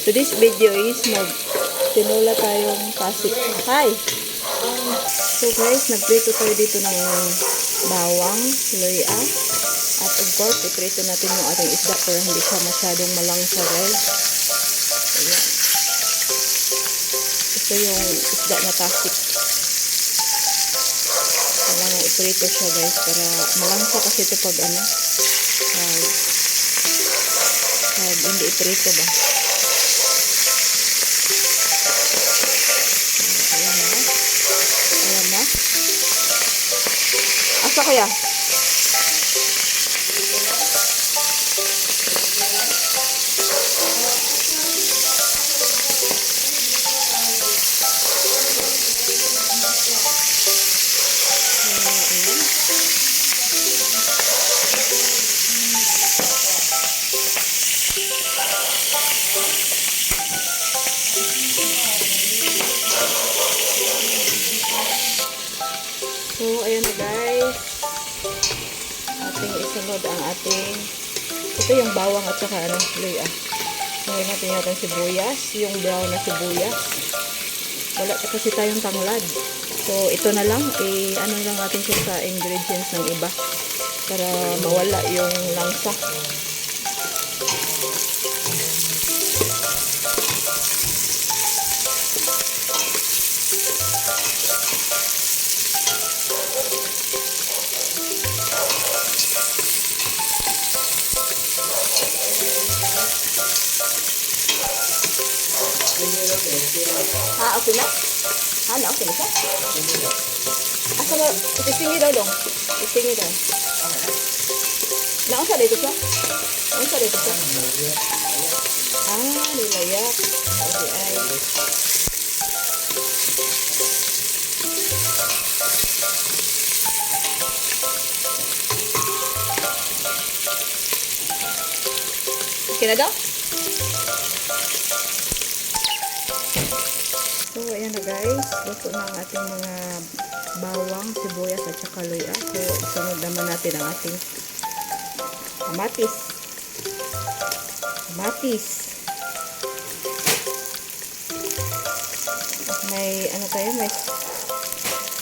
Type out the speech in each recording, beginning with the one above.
Today's video is tinula tayong pasik. Hi! So guys, nagprito tayo dito ng bawang, luya, at of course, iprito natin yung ating isda para hindi siya masyadong malangsa guys. Ayan. Ito yung isda na pasik. Kailangan iprito siya guys para malangsa kasi ito pag hindi iprito ba. Ayan na. Asa kaya? So, ayan na guys. Ating isunod ang ating ito yung bawang at saka luya. Ngayon natin yung ating sibuyas, yung brown na sibuyas. Wala pa kasi tayong tanglad. So, ito na lang. Lang natin siya sa ingredients ng iba para mawala yung langsa. Okay na? Okay na siya? Asa ba? Itingi daw dong. Itingi daw. Naunsa dito siya? Naunsa dito siya? Nilayak. Okay, ay. Okay na daw? So, ayan na guys. Luto na ang ating mga bawang, sibuyas at saka luya. So, isunod naman natin ang ating kamatis. May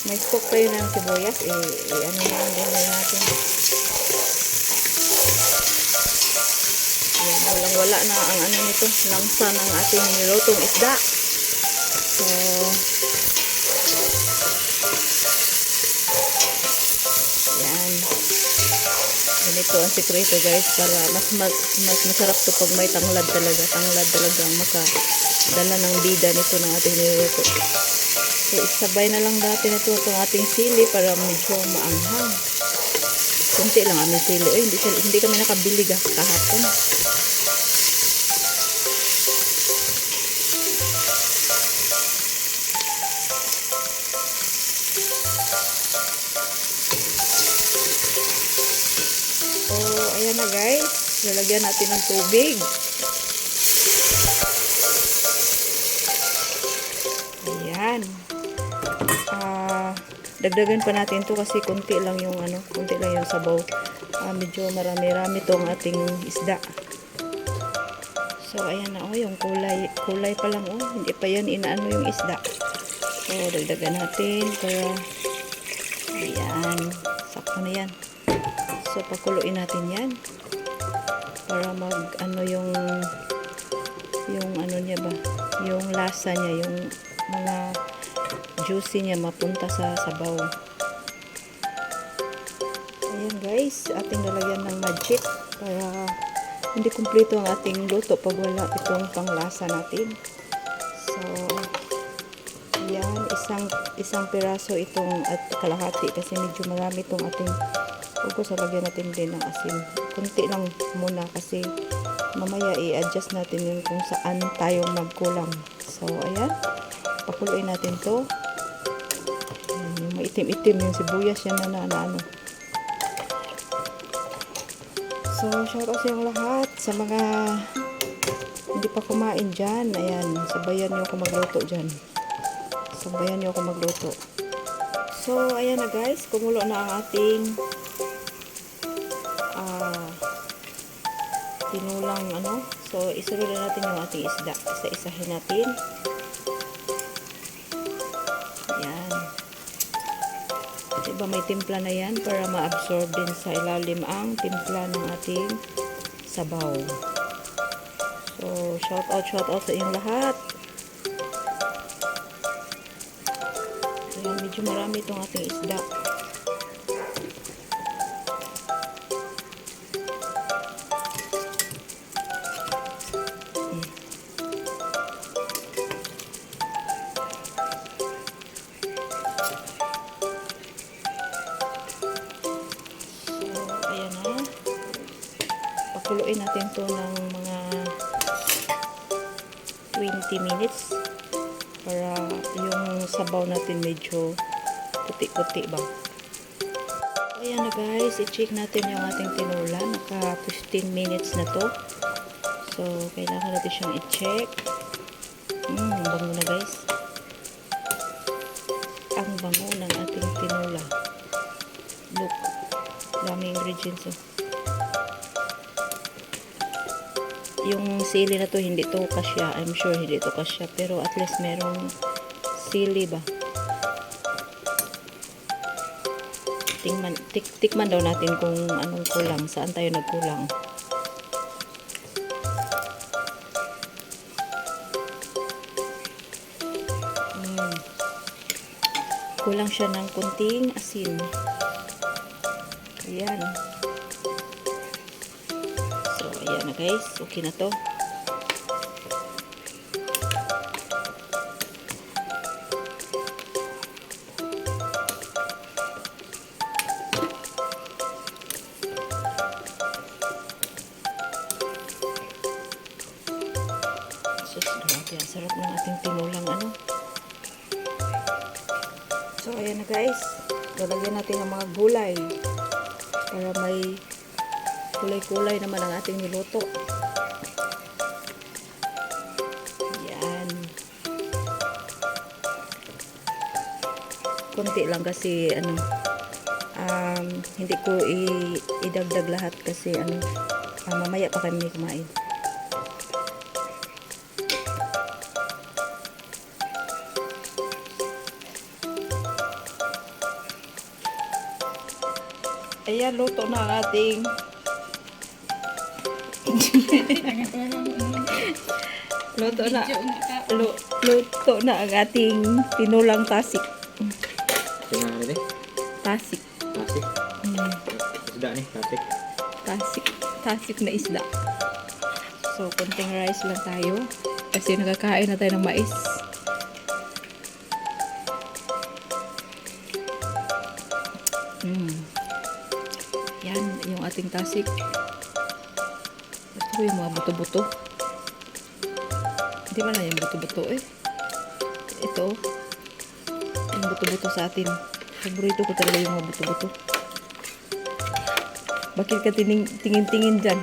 may stock tayo ng sibuyas. Natin. Ayan, walang-wala na ang nito. Langsa ng ating nilutong isda. So, yan. Ganito ang sikreto guys para mas masarap to pag may tanglad talaga. Tanglad talaga ang makadala ng bida nito ng ating niluto. So, isabay na lang natin ito itong ating sili para medyo maanghang. Kunti lang aming sili. Hindi kami nakabili kahapon. So, ayan na guys. Lalagyan natin ng tubig. Ayan. Dagdagan pa natin to kasi konti lang yung sabaw. Medyo marami-rami tong ating isda. So, ayan na yung kulay pa lang hindi pa yan inaano yung isda. So, dagdagan natin para ayan, sakto na yan. So, pakuluin natin yan para yung niya ba, yung lasa niya, yung mga juicy niya mapunta sa sabaw. Ayan guys, ating lalagyan ng magic para hindi kumpleto ang ating luto pag wala itong panglasa natin. So, ayan, isang piraso itong at kalahati kasi medyo marami itong ating pagkos. Lagyan natin din ng asin. Kunti lang muna kasi mamaya i-adjust natin yun kung saan tayo magkulang. So, ayan. Pakuluin natin to. Ayan, yung maitim-itim yung sibuyas yan na ano. So, shout out sa yung lahat. Sa mga hindi pa kumain dyan. Ayan, sabayan nyo ako magluto dyan. So, ayan na guys. Kumulo na ang ating tinulang ano. So, isunod na natin yung ating isda. Isa-isahin natin. Yan. Diba may timpla na yan para ma-absorb din sa ilalim ang timpla ng ating sabaw. So, shout out sa inyong lahat. Ayan, medyo marami itong ating isda. Pakuluin natin to ng mga 20 minutes para yung sabaw natin medyo puti-puti ba. Ayan na guys, i-check natin yung ating tinola. Naka 15 minutes na to. So, kailangan natin siyang i-check. Bango na guys. Ang bango ng ating tinola. Look, daming ingredients oh. Yung sili na to hindi to kasya, I'm sure hindi to kasya, pero at least merong sili ba. Tikman daw natin kung anong kulang, saan tayo nagkulang. Kulang siya ng kunting asin. Ayan. Ayan na guys, okay na to. Sus, grabe, ang sarap ng ating tinulang ano. So ayan na guys, lalagyan natin ng mga gulay para may kulay-kulay naman ang ating niluto. Yan. Konti lang kasi ano, hindi ko idagdag lahat kasi ano, mamaya pa kami kumain. Ayan, luto na ang ating luto na ang ating tinulang tasik. Tasik. Tasik. Isda nih, tasik. Tasik na isda. So, konting rice lang tayo kasi nakakain na tayo ng mais. Yan, yung ating tasik. Ito yung mga buto-buto. Hindi man na yung buto-buto eh. Ito. Yung buto-buto sa atin. Favorito ko talaga yung mga buto-buto. Bakit ka tingin-tingin dyan?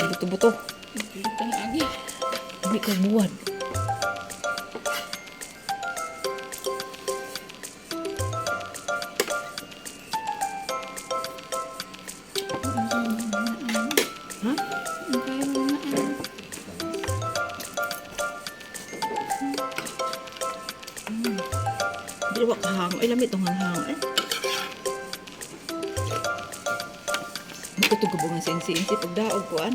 Buto-buto. Hindi ka buwan. Di ba kahang? Ay, lamit itong hanghang eh. Ito gubong ang sinsi-insi pagdaog ko an.